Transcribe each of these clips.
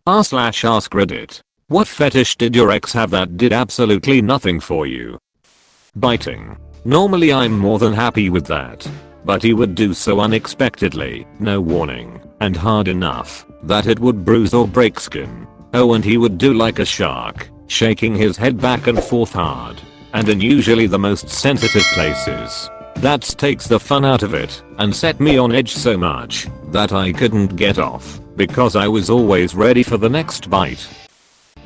r/AskReddit. What fetish did your ex have that did absolutely nothing for you? Biting. Normally I'm more than happy with that. But he would do so unexpectedly, no warning, and hard enough that it would bruise or break skin. Oh, and he would do like a shark, shaking his head back and forth hard. And in usually the most sensitive places. That takes the fun out of it and set me on edge so much that I couldn't get off because I was always ready for the next bite.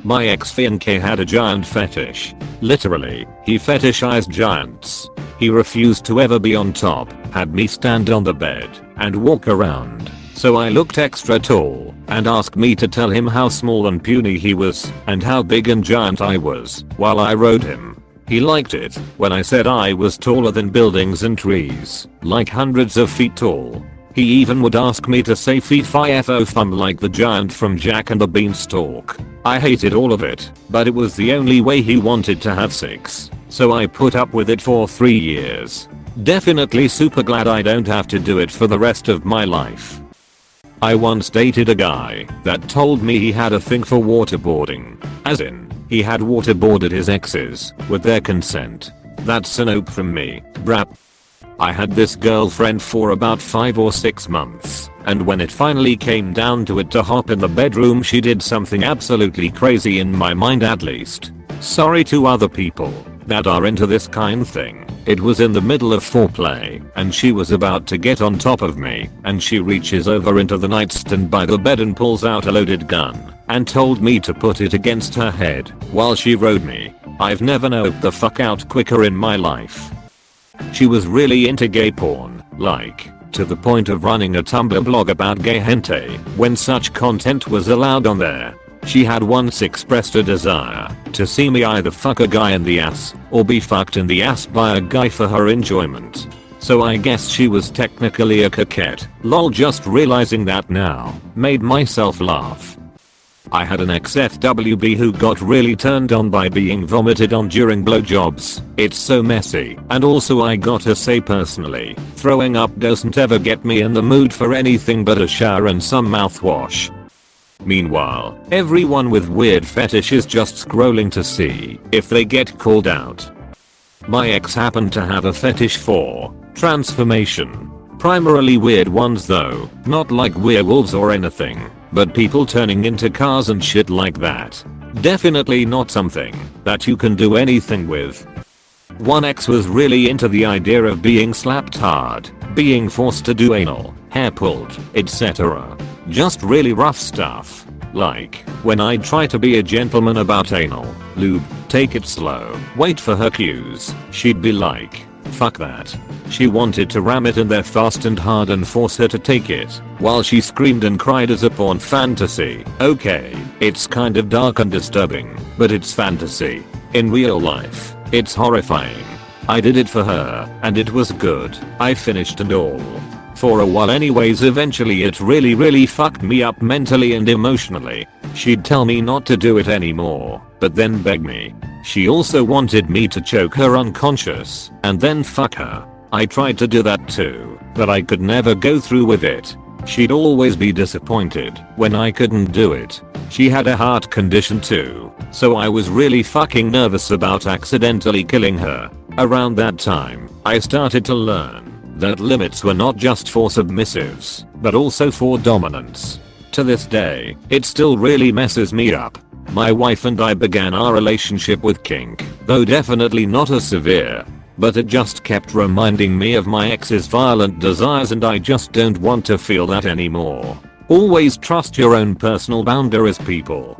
My ex Fiancé had a giant fetish. Literally, he fetishized giants. He refused to ever be on top, had me stand on the bed and walk around. So I looked extra tall and asked me to tell him how small and puny he was and how big and giant I was while I rode him. He liked it when I said I was taller than buildings and trees, like hundreds of feet tall. He even would ask me to say fee-fi-fo fum like the giant from Jack and the Beanstalk. I hated all of it, but it was the only way he wanted to have sex, so I put up with it for 3 years. Definitely super glad I don't have to do it for the rest of my life. I once dated a guy that told me he had a thing for waterboarding. As in, he had waterboarded his exes with their consent. That's a nope from me, brap. I had this girlfriend for about 5 or 6 months, and when it finally came down to it to hop in the bedroom, she did something absolutely crazy, in my mind at least. Sorry to other people that are into this kind thing. It was in the middle of foreplay and she was about to get on top of me, and she reaches over into the nightstand by the bed and pulls out a loaded gun and told me to put it against her head while she rode me. I've never noped the fuck out quicker in my life. She was really into gay porn, like, to the point of running a Tumblr blog about gay hentai when such content was allowed on there. She had once expressed a desire to see me either fuck a guy in the ass or be fucked in the ass by a guy for her enjoyment. So I guess she was technically a coquette. Lol, just realizing that now made myself laugh. I had an ex-FWB who got really turned on by being vomited on during blowjobs. It's so messy, and also I gotta say personally, throwing up doesn't ever get me in the mood for anything but a shower and some mouthwash. Meanwhile, everyone with weird fetish is just scrolling to see if they get called out. My ex happened to have a fetish for transformation. Primarily weird ones though, not like werewolves or anything, but people turning into cars and shit like that. Definitely not something that you can do anything with. One ex was really into the idea of being slapped hard, being forced to do anal, hair pulled, etc. Just really rough stuff. Like, when I'd try to be a gentleman about anal, lube, take it slow, wait for her cues, she'd be like, fuck that. She wanted to ram it in there fast and hard and force her to take it, while she screamed and cried as a porn fantasy. Okay, it's kind of dark and disturbing, but it's fantasy. In real life, it's horrifying. I did it for her, and it was good. I finished and all. For a while anyways, eventually it really fucked me up mentally and emotionally. She'd tell me not to do it anymore, but then beg me. She also wanted me to choke her unconscious and then fuck her. I tried to do that too, but I could never go through with it. She'd always be disappointed when I couldn't do it. She had a heart condition too, so I was really fucking nervous about accidentally killing her. Around that time, I started to learn that limits were not just for submissives, but also for dominants. To this day, it still really messes me up. My wife and I began our relationship with kink, though definitely not as severe. But it just kept reminding me of my ex's violent desires, and I just don't want to feel that anymore. Always trust your own personal boundaries, people.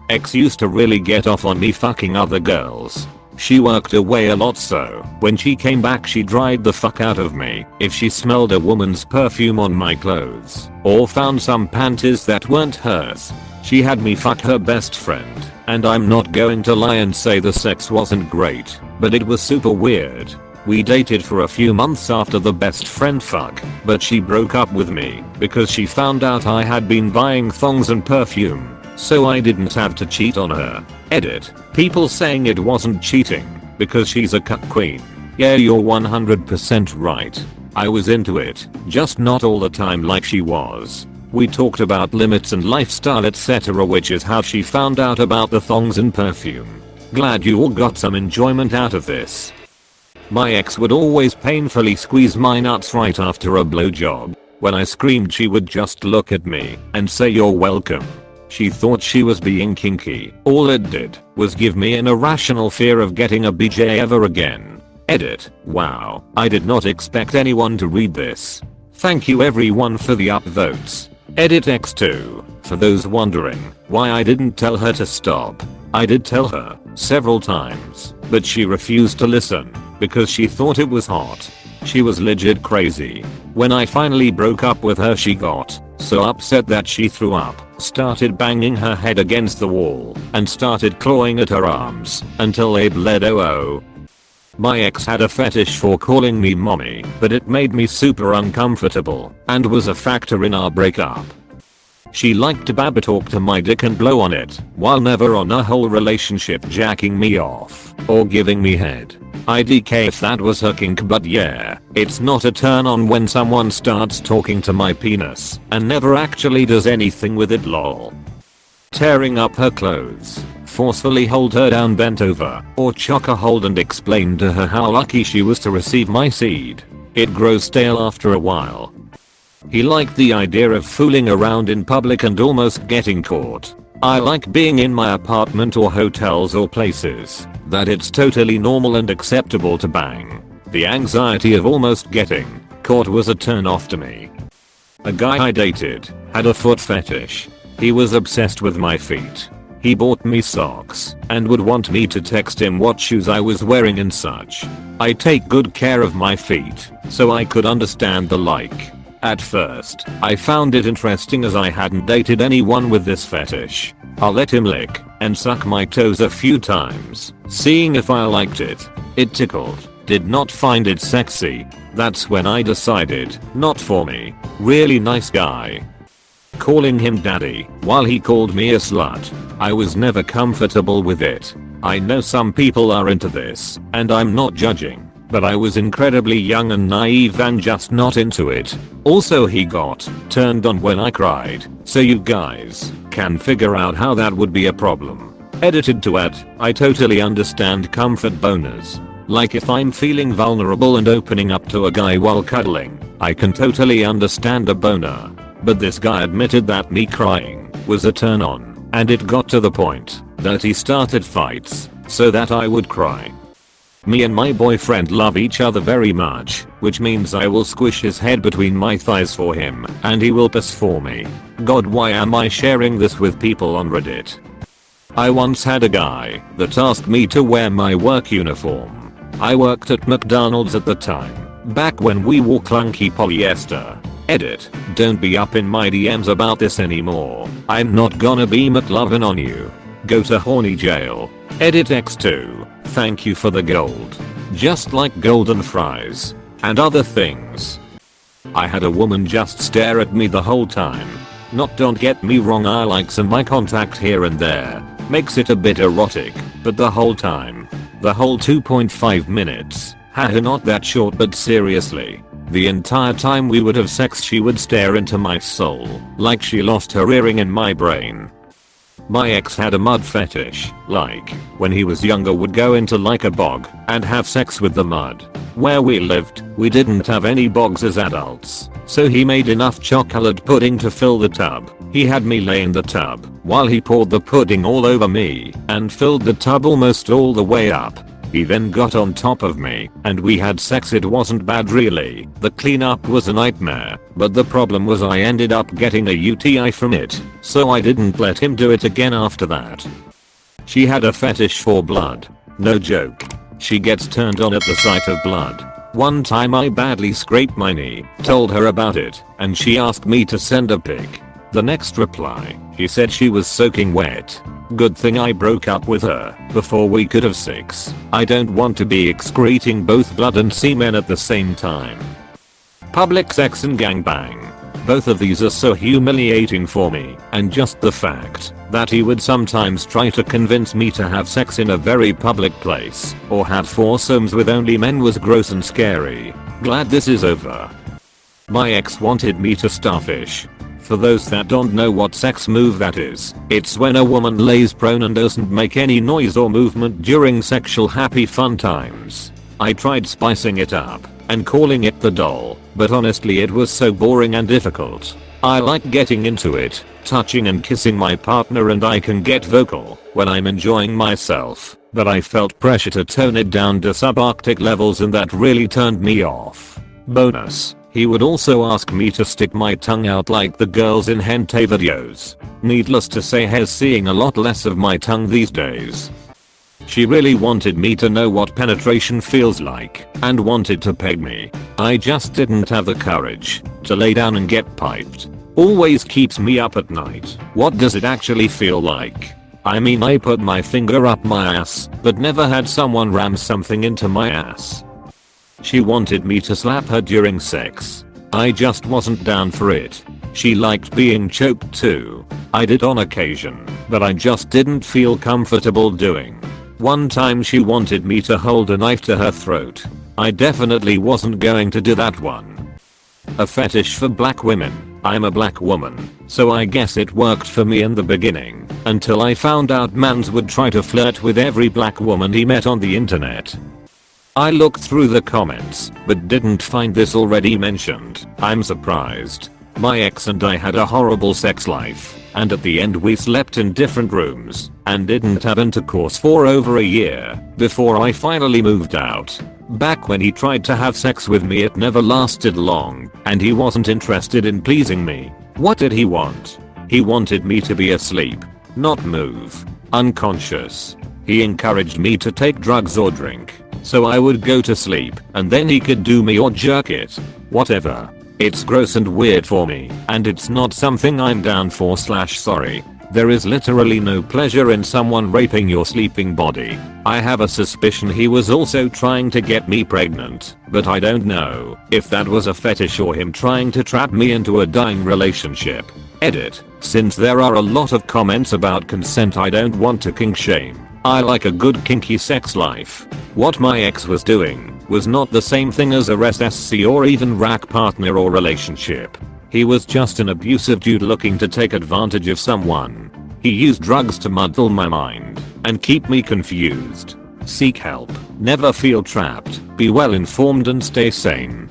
Ex used to really get off on me fucking other girls. She worked away a lot, so when she came back she dried the fuck out of me if she smelled a woman's perfume on my clothes or found some panties that weren't hers. She had me fuck her best friend, and I'm not going to lie and say the sex wasn't great, but it was super weird. We dated for a few months after the best friend fuck, but she broke up with me because she found out I had been buying thongs and perfume, so I didn't have to cheat on her. Edit. People saying it wasn't cheating because she's a cuck queen. Yeah, you're 100% right. I was into it, just not all the time like she was. We talked about limits and lifestyle etc, which is how she found out about the thongs and perfume. Glad you all got some enjoyment out of this. My ex would always painfully squeeze my nuts right after a blowjob. When I screamed she would just look at me and say you're welcome. She thought she was being kinky. All it did was give me an irrational fear of getting a BJ ever again. Edit. Wow, I did not expect anyone to read this. Thank you everyone for the upvotes. Edit X2. For those wondering why I didn't tell her to stop, I did tell her several times, but she refused to listen because she thought it was hot. She was legit crazy. When I finally broke up with her she got so upset that she threw up, started banging her head against the wall, and started clawing at her arms until they bled. Oh. My ex had a fetish for calling me mommy, but it made me super uncomfortable and was a factor in our breakup. She liked to babba talk to my dick and blow on it, while never on a whole relationship jacking me off or giving me head. IDK if that was her kink, but yeah, it's not a turn on when someone starts talking to my penis and never actually does anything with it, lol. Tearing up her clothes, forcefully hold her down bent over, or chock a hold and explain to her how lucky she was to receive my seed. It grows stale after a while. He liked the idea of fooling around in public and almost getting caught. I like being in my apartment or hotels or places that it's totally normal and acceptable to bang. The anxiety of almost getting caught was a turn off to me. A guy I dated had a foot fetish. He was obsessed with my feet. He bought me socks and would want me to text him what shoes I was wearing and such. I take good care of my feet, so I could understand the like. At first, I found it interesting as I hadn't dated anyone with this fetish. I'll let him lick and suck my toes a few times, seeing if I liked it. It tickled. Did not find it sexy. That's when I decided, not for me. Really nice guy. Calling him daddy while he called me a slut. I was never comfortable with it. I know some people are into this, and I'm not judging. But I was incredibly young and naive and just not into it. Also he got turned on when I cried, so you guys can figure out how that would be a problem. Edited to add, I totally understand comfort boners. Like if I'm feeling vulnerable and opening up to a guy while cuddling, I can totally understand a boner. But this guy admitted that me crying was a turn on, and it got to the point that he started fights so that I would cry. Me and my boyfriend love each other very much, which means I will squish his head between my thighs for him and he will piss for me. God, why am I sharing this with people on Reddit? I once had a guy that asked me to wear my work uniform. I worked at McDonald's at the time, back when we wore clunky polyester. Edit. Don't be up in my DMs about this anymore. I'm not gonna be McLovin on you. Go to horny jail. Edit X2. Thank you for the gold. Just like golden fries. And other things. I had a woman just stare at me the whole time. Don't get me wrong, I like some eye contact here and there. Makes it a bit erotic, but the whole time. The whole 2.5 minutes. Haha, not that short, but seriously. The entire time we would have sex she would stare into my soul, like she lost her earring in my brain. My ex had a mud fetish, like, when he was younger would go into like a bog and have sex with the mud. Where we lived, we didn't have any bogs as adults, so he made enough chocolate pudding to fill the tub. He had me lay in the tub while he poured the pudding all over me and filled the tub almost all the way up. He then got on top of me and we had sex. It wasn't bad really. The cleanup was a nightmare, but the problem was I ended up getting a UTI from it, so I didn't let him do it again after that. She had a fetish for blood. No joke. She gets turned on at the sight of blood. One time I badly scraped my knee, told her about it, and she asked me to send a pic. The next reply, she said she was soaking wet. Good thing I broke up with her before we could have sex. I don't want to be excreting both blood and semen at the same time. Public sex and gangbang. Both of these are so humiliating for me, and just the fact that he would sometimes try to convince me to have sex in a very public place or have foursomes with only men was gross and scary. Glad this is over. My ex wanted me to starfish. For those that don't know what sex move that is, it's when a woman lays prone and doesn't make any noise or movement during sexual happy fun times. I tried spicing it up and calling it the doll, but honestly it was so boring and difficult. I like getting into it, touching and kissing my partner, and I can get vocal when I'm enjoying myself, but I felt pressure to tone it down to subarctic levels and that really turned me off. Bonus: he would also ask me to stick my tongue out like the girls in hentai videos. Needless to say, he's seeing a lot less of my tongue these days. She really wanted me to know what penetration feels like and wanted to peg me. I just didn't have the courage to lay down and get piped. Always keeps me up at night. What does it actually feel like? I mean, I put my finger up my ass, but never had someone ram something into my ass. She wanted me to slap her during sex. I just wasn't down for it. She liked being choked too. I did on occasion, but I just didn't feel comfortable doing. One time she wanted me to hold a knife to her throat. I definitely wasn't going to do that one. A fetish for black women. I'm a black woman, so I guess it worked for me in the beginning, until I found out mans would try to flirt with every black woman he met on the internet. I looked through the comments, but didn't find this already mentioned. I'm surprised. My ex and I had a horrible sex life, and at the end we slept in different rooms and didn't have intercourse for over a year before I finally moved out. Back when he tried to have sex with me, it never lasted long, and he wasn't interested in pleasing me. What did he want? He wanted me to be asleep, not move, unconscious. He encouraged me to take drugs or drink, so I would go to sleep and then he could do me or jerk it. Whatever. It's gross and weird for me, and it's not something I'm down for / sorry. There is literally no pleasure in someone raping your sleeping body. I have a suspicion he was also trying to get me pregnant, but I don't know if that was a fetish or him trying to trap me into a dying relationship. Edit. Since there are a lot of comments about consent, I don't want to kink shame. I like a good kinky sex life. What my ex was doing was not the same thing as a RSSC or even rack partner or relationship. He was just an abusive dude looking to take advantage of someone. He used drugs to muddle my mind and keep me confused. Seek help. Never feel trapped. Be well informed and stay sane.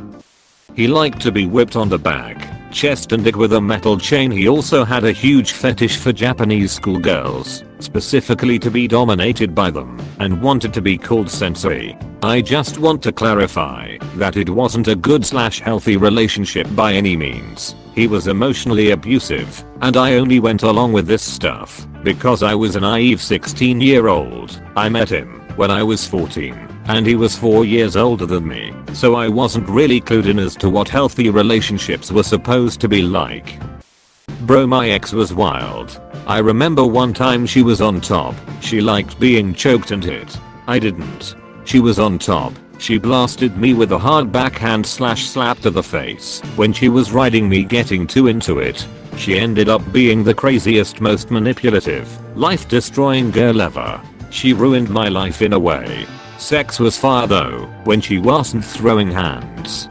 He liked to be whipped on the back, chest and dick with a metal chain. He also had a huge fetish for Japanese schoolgirls, specifically to be dominated by them, and wanted to be called sensei. I just want to clarify that it wasn't a good / healthy relationship by any means. He was emotionally abusive, and I only went along with this stuff because I was a naive 16-year-old. I met him when I was 14, and he was 4 years older than me, so I wasn't really clued in as to what healthy relationships were supposed to be like. Bro, my ex was wild. I remember one time she was on top. She liked being choked and hit. I didn't. She was on top. She blasted me with a hard backhand / slap to the face. When she was riding me getting too into it, she ended up being the craziest, most manipulative, life-destroying girl ever. She ruined my life in a way. Sex was fire though, when she wasn't throwing hands.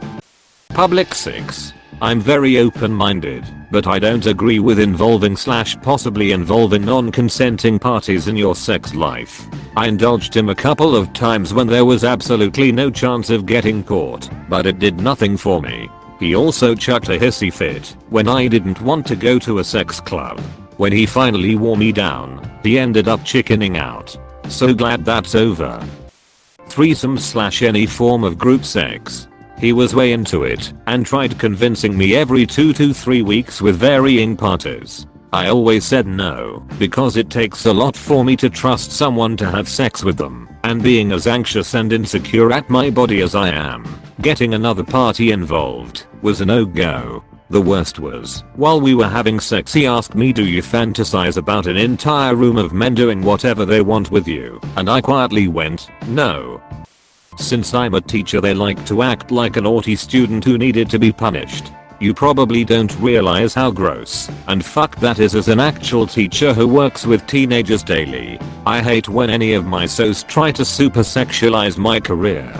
Public 6. I'm very open-minded, but I don't agree with involving / possibly involving non-consenting parties in your sex life. I indulged him a couple of times when there was absolutely no chance of getting caught, but it did nothing for me. He also chucked a hissy fit when I didn't want to go to a sex club. When he finally wore me down, he ended up chickening out. So glad that's over. Threesomes / any form of group sex. He was way into it and tried convincing me every 2 to 3 weeks with varying parties. I always said no because it takes a lot for me to trust someone to have sex with them, and being as anxious and insecure at my body as I am, getting another party involved was a no-go. The worst was, while we were having sex, he asked me, "Do you fantasize about an entire room of men doing whatever they want with you?" And I quietly went, "No." Since I'm a teacher, they like to act like a naughty student who needed to be punished. You probably don't realize how gross and fucked that is as an actual teacher who works with teenagers daily. I hate when any of my SOs try to super sexualize my career.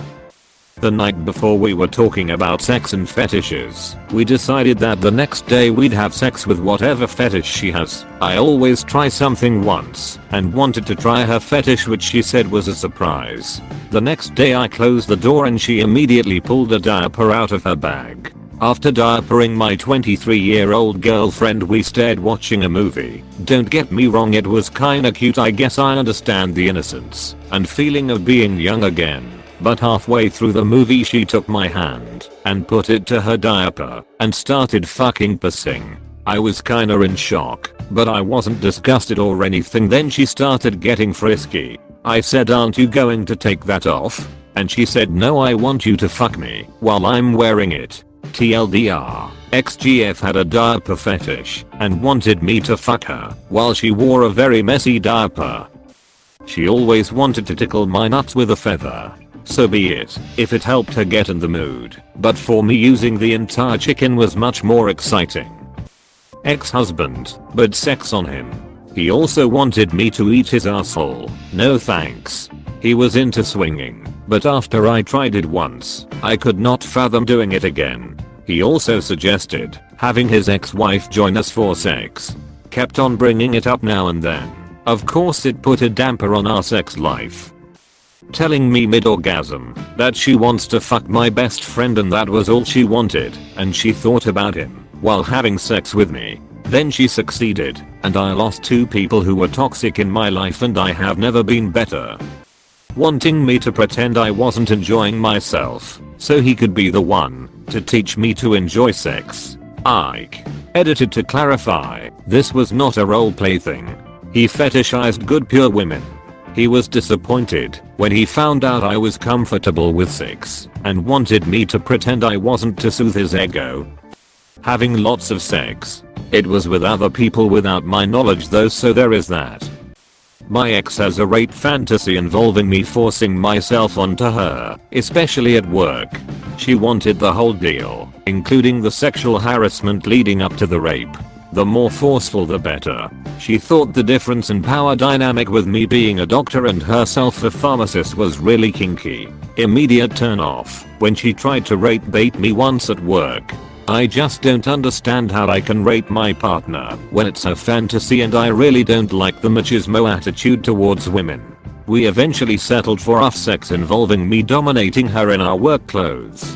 The night before we were talking about sex and fetishes. We decided that the next day we'd have sex with whatever fetish she has. I always try something once and wanted to try her fetish, which she said was a surprise. The next day I closed the door and she immediately pulled a diaper out of her bag. After diapering my 23-year-old girlfriend, we started watching a movie. Don't get me wrong, it was kinda cute. I guess I understand the innocence and feeling of being young again. But halfway through the movie she took my hand and put it to her diaper and started fucking pissing. I was kinda in shock, but I wasn't disgusted or anything. Then she started getting frisky. I said, "Aren't you going to take that off?" And she said, "No, I want you to fuck me while I'm wearing it." TLDR, XGF had a diaper fetish and wanted me to fuck her while she wore a very messy diaper. She always wanted to tickle my nuts with a feather. So be it, if it helped her get in the mood. But for me, using the entire chicken was much more exciting. Ex-husband, but sex on him. He also wanted me to eat his asshole. No thanks. He was into swinging, but after I tried it once, I could not fathom doing it again. He also suggested having his ex-wife join us for sex. Kept on bringing it up now and then. Of course it put a damper on our sex life. Telling me mid-orgasm that she wants to fuck my best friend and that was all she wanted, and she thought about him while having sex with me. Then she succeeded, and I lost 2 people who were toxic in my life, and I have never been better. Wanting me to pretend I wasn't enjoying myself so he could be the one to teach me to enjoy sex. Ike. Edited to clarify, this was not a roleplay thing. He fetishized good pure women. He was disappointed when he found out I was comfortable with sex and wanted me to pretend I wasn't to soothe his ego. Having lots of sex. It was with other people without my knowledge though, so there is that. My ex has a rape fantasy involving me forcing myself onto her, especially at work. She wanted the whole deal, including the sexual harassment leading up to the rape. The more forceful the better. She thought the difference in power dynamic with me being a doctor and herself a pharmacist was really kinky. Immediate turn off when she tried to rape bait me once at work. I just don't understand how I can rape my partner when it's her fantasy, and I really don't like the machismo attitude towards women. We eventually settled for rough sex involving me dominating her in our work clothes.